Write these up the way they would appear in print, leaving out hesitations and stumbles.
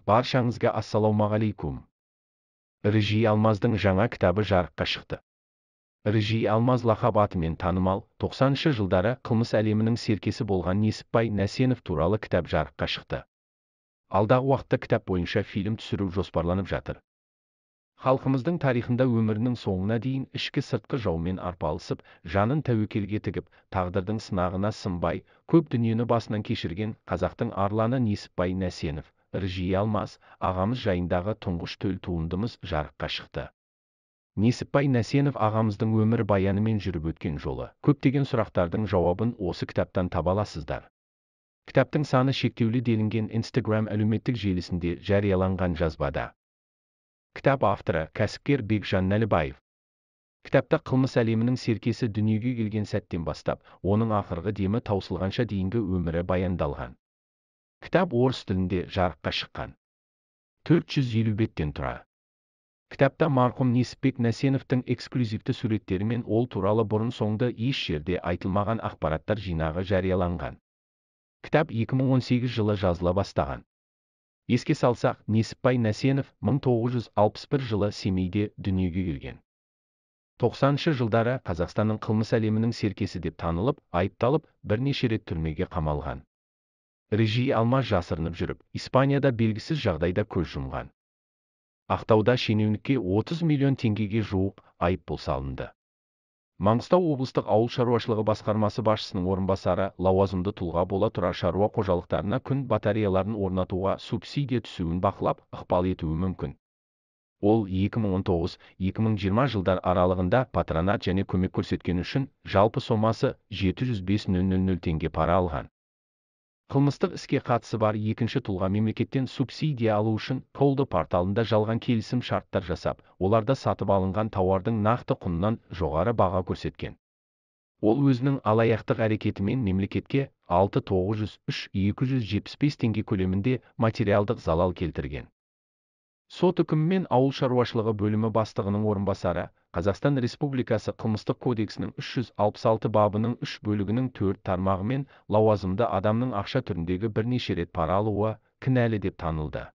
Баршаңызға ассалаумағалейкум. Рыжий Алмаздың жаңа кітабы жарыққа шықты. Рыжий Алмаз лақап атымен танымал, 90-шы жылдары қылмыс әлемінің серкесі болған Несіпбай Нәсенов туралы кітап жарыққа шықты. Алдағы уақытта кітап бойынша фильм түсіру жоспарланып жатыр. Халқымыздың тарихында өмірінің соңына дейін ішкі-сыртқы жаумен арпалысып, жанын тәуекелге тігіп, тағдырдың сынағына сынбай, көп дүниені басынан кешірген қазақтың арланы Несіпбай Нәсенов, Рыжий Алмаз ағамыз жайындағы тұңғыш төл туындымыз жарыққа шықты. Несіпбай Нәсенов ағамыздың өмір баянымен жүріп өткен жолы, көптеген сұрақтардың жауабын осы кітаптан таба аласыздар. Кітаптың саны шектеулі делінген Instagram әлеуметтік желісінде жарияланған жазбада. Кітап авторы кәсіпкер Бекжан Нәлібаев. Кітапта қылмыс әлемінің серкесі дүниеге келген сәттен бастап, оның ақырғы демі таусылғанша дейінгі өмірі баяндалған. Кітап орыс тілінде жарыққа шыққан. 450 беттен тұрады. Кітапта марқұм Несіпбек Нәсеновтың эксклюзивті суреттері мен ол туралы бұрын-соңды еш жерде айтылмаған ақпараттар жинағы жарияланған. Кітап 2018 жылы жазыла бастаған. Еске салсақ, Несіпбай Нәсенов 1961 жылы Семейде дүниеге келген. 90-шы жылдары Қазақстанның қылмыс әлемінің серкесі деп танылып, айыпталып, бірнеше рет түрмеге қамалған. Рыжий Алмаз жасырынып жүріп, Испанияда белгісіз жағдайда көз жұмған. Ақтауда шенеунікке 30 миллион теңгеге жуық айыппұл салынды. Маңғыстау облыстық ауыл шаруашылығы басқармасы басшысының орынбасары лауазымды тұлға бола тұра шаруа қожалықтарына күн батареяларын орнатуға субсидия түсуін бақылап, ықпал етуі мүмкін. Ол 2019-2020 жылдар аралығында патронат және көмек көрсеткені үшін жалпы сомасы 705.000 теңге пара алған. Қылмыстық іске қатысы бар екінші тұлға мемлекеттен субсидия алу үшін Колды порталында жалған келісім шарттар жасап, оларда сатып алынған тауардың нақты құнынан жоғары баға көрсеткен. Ол өзінің алаяқтық әрекетімен мемлекетке 6.903.275 теңге көлемінде материалдық залал келтірген. Сот үкімімен ауыл шаруашылығы бөлімі бастығының орынбасары, Қазақстан Республикасы қылмыстық кодексінің 366 бабының 3 бөлігінің 4 тармағымен лауазымды адамның ақша түріндегі бірнеше рет пара алуы кінәлі деп танылды.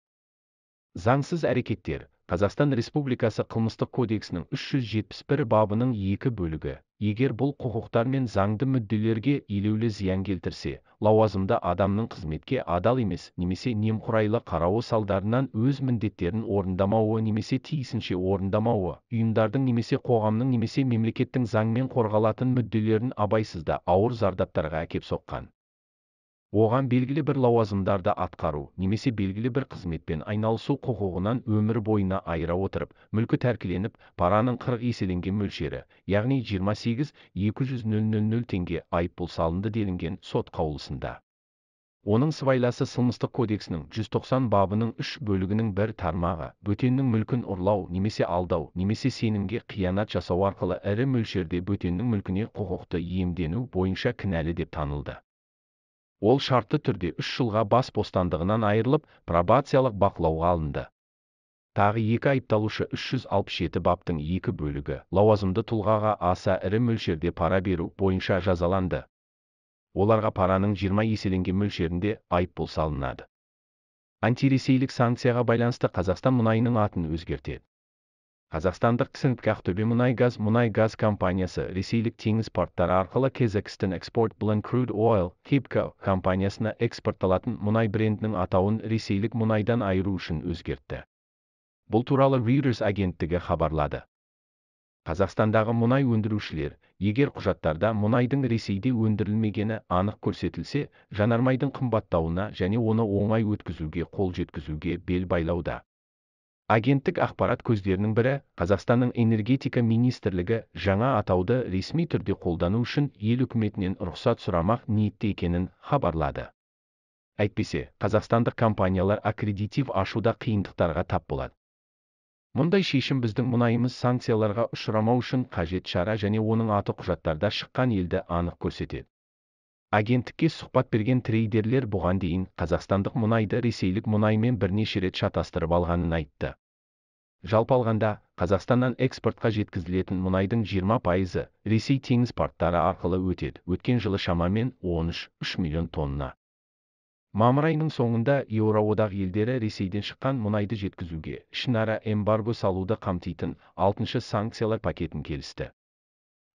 Заңсыз әрекеттер. Қазақстан Республикасы қылмыстық кодексінің 371 бабының 2 бөлігі. Егер бұл құқықтар мен заңды мүдделерге елеулі зиян келтірсе, лауазымды адамның қызметке адал емес немесе немқұрайлы қарауы салдарынан өз міндеттерін орындамауы немесе тиісінше орындамауы, ұйымдардың немесе қоғамның немесе мемлекеттің заңмен қорғалатын мүдделерін абайсызда ауыр зардаптарға әкеп соққан. Оған белгілі бір лауазымдарды атқару немесе белгілі бір қызметпен айналысу құқығынан өмір бойына айыра отырып, мүлкі тәркіленіп, параның 40 еселенген мөлшері, яғни 28.200.000 теңге айыппұл салынды делінген сот қаулысында. Оның сыбайласы қылмыстық кодексінің 190 бабының 3 бөлігінің 1 тармағы, бөтеннің мүлкін ұрлау немесе алдау немесе сенімге қиянат жасау арқылы ірі мөлшерде бөтеннің мүлкіне құқықты иемдену бойынша кінәлі деп танылды. Ол шартты түрде 3 жылға бас бостандығынан айырылып, пробациялық бақылауға алынды. Тағы 2 айыпталушы 367 баптың 2 бөлігі, лауазымды тұлғаға аса ірі мөлшерде пара беру бойынша жазаланды. Оларға параның 20 еселенген мөлшерінде айыппұл салынады. Антиресейлік санкцияға байланысты Қазақстан мұнайының атын өзгертеді. Қазақстандық Ақтөбе мұнай-газ компаниясы ресейлік теңіз порттары арқылы Kazakhstan Export Blend Crude Oil (KEPCO) компаниясына экспортталатын мұнай брендінің атауын ресейлік мұнайдан айыру үшін өзгертті. Бұл туралы Reuters агенттігі хабарлады. Қазақстандағы мұнай өндірушілер, егер құжаттарда мұнайдың Ресейде өндірілмегені анық көрсетілсе, жанармайдың қымбаттауына және оны оңай өткізуге қол жеткізуге бел байлауда. Агенттік ақпарат көздерінің бірі, Қазақстанның энергетика министрлігі жаңа атауды ресми түрде қолдану үшін ел үкіметінен рұқсат сұрамақ ниетте екенін хабарлады. Әйтпесе, қазақстандық компаниялар аккредитив ашуда қиындықтарға тап болады. Мұндай шешім біздің мұнайымыз санкцияларға ұшырамау үшін қажет шара және оның аты құжаттарда шыққан елді анық көрсетеді. Агенттікке сұхбат берген трейдерлер бұған дейін қазақстандық мұнайды ресейлік мұнаймен бірнеше рет шатастырып алғанын айтты. Жалпы алғанда, Қазақстаннан экспортқа жеткізілетін мұнайдың 20% Ресей теңіз порттары арқылы өтеді. Өткен жылы шамамен 13,3 миллион тонна. Мамыр айының соңында Еуроодақ елдері Ресейден шыққан мұнайды жеткізуге ішінара эмбарго салуды қамтитын 6-шы санкциялар пакетін келісті.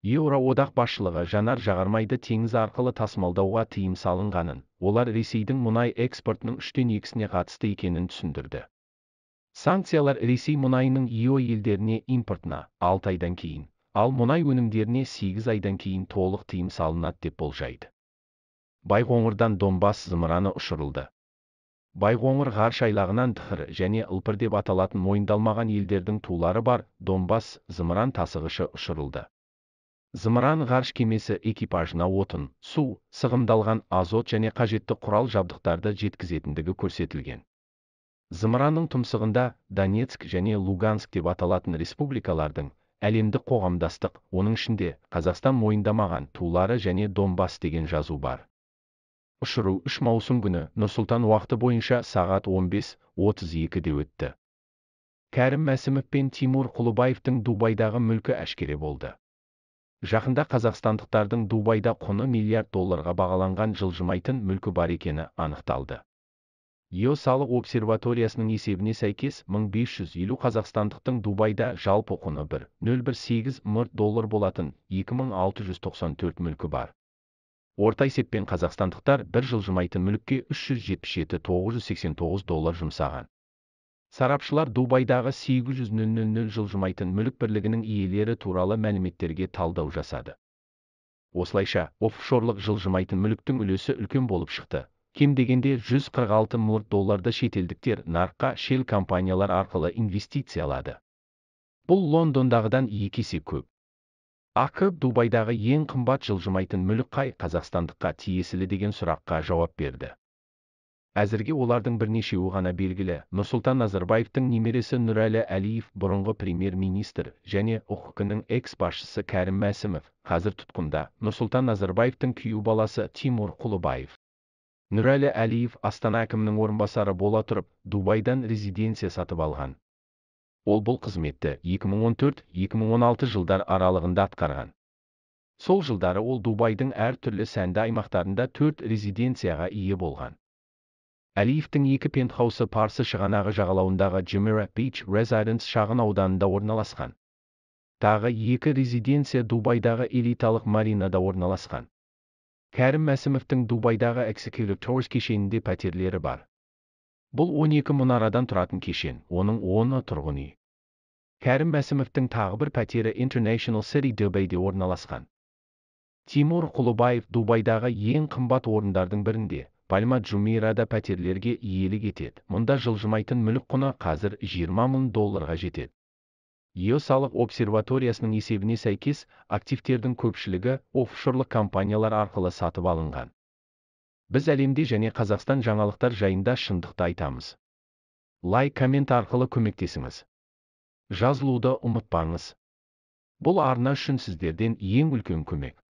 Еуроодақ басшылығы жанар-жағармайды теңіз арқылы тасымалдауға тыйым салынғанын, олар Ресейдің мұнай экспортының 3/2-сіне қатысты екенін түсіндірді. Санкциялар Ресей мұнайының ЕО елдеріне импортына 6 айдан кейін, ал мұнай өнімдеріне 8 айдан кейін толық тыйым салынады деп болжайды. Байқоңырдан Донбасс зымыраны ұшырылды. Байқоңыр ғарыш айлағынан ТХР және ылпыр деп аталатын мойындалмаған елдердің тулары бар Донбасс зымыран тасығышы ұшырылды. Зымыран ғарыш кемесі экипажына отын, су, сығымдалған азот және қажетті құрал жабдықтарды жеткізетіндігі көрсетілген. Зымыранның тұмсығында Донецк және Луганск деп аталатын республикалардың әлемдік қоғамдастық, оның ішінде Қазақстан мойындамаған тулары және Донбасс деген жазу бар. Ұшыру 3 маусым күні Нұрсұлтан уақыты бойынша сағат 15:32-де өтті. Кәрім Мәсімов пен Тимур Құлыбаевтың Дубайдағы мүлкі әшкере болды. Жақында қазақстандықтардың Дубайда құны $1 миллиард бағаланған жылжымайтын мүлкі бар екені анықталды. ЕО салық обсерваториясының есебіне сәйкес 1550 қазақстандықтың Дубайда жалпы құны $1,018 миллиард болатын 2694 мүлкі бар. Орта есеппен қазақстандықтар бір жылжымайтын мүлікке $377,989 жұмсаған. Сарапшылар Дубайдағы 800,000 жылжымайтын мүлік бірлігінің иелері туралы мәліметтерге талдау жасады. Осылайша, офшорлық жылжымайтын мүліктің үлесі үлкен болып шықты. Кем дегенде $146 миллиард шетелдіктер нарыққа шел компаниялар арқылы инвестициялады. Бұл Лондондағыдан 2 есе көп. АК Дубайдағы ең қымбат жылжымайтын мүлік қай қазақстандыққа тиесілі деген сұраққа жауап берді. Әзірге олардың бірнешеуі ғана белгілі. Нұрсұлтан Назарбаевтың немересі Нұрәлі Әлиев, бұрынғы премьер-министр, және ОК-ның экс-басшысы Кәрім Мәсімов, қазір тұтқында. Нұрсұлтан Назарбаевтың күйеу баласы Тимур Құлыбаев. Нұрәлі Әлиев Астана әкімінің орынбасары бола тұрып, Дубайдан резиденция сатып алған. Ол бұл қызметті 2014-2016 жылдар аралығында атқарған. Сол жылдары ол Дубайдың әр түрлі сәнді аймақтарында 4 резиденцияға ие болған. Әлиевтің 2 пентхаусы Парсы шығанағы жағалауындағы Jumeirah Beach Residence шағын ауданында орналасқан. Тағы 2 резиденция Дубайдағы элиталық маринада орналасқан. Кәрім Мәсімовтің Дубайдағы Executive Towers кешенінде пәтерлері бар. Бұл 12 мұнарадан тұратын кешен, оның 10-ы тұрғын үй. Кәрім Мәсімовтің тағы бір пәтері International City Dubaiде орналасқан. Тимур Құлыбаев Дубайдағы ең қымбат орындардың бірінде, Пальма Jumeirahда пәтерлерге иелік етеді. Мұнда жылжымайтын мүлік құны қазір $20 миллион жетеді. ЕО салық обсерваториясының есебіне сәйкес, активтердің көпшілігі офшорлық компаниялар арқылы сатып алынған. Біз әлемде және Қазақстан жаңалықтар жайында шындықты айтамыз. Лайк, коммент арқылы көмектесіңіз. Жазылуды ұмытпаңыз. Бұл арна үшін сіздерден ең үлкен көмек.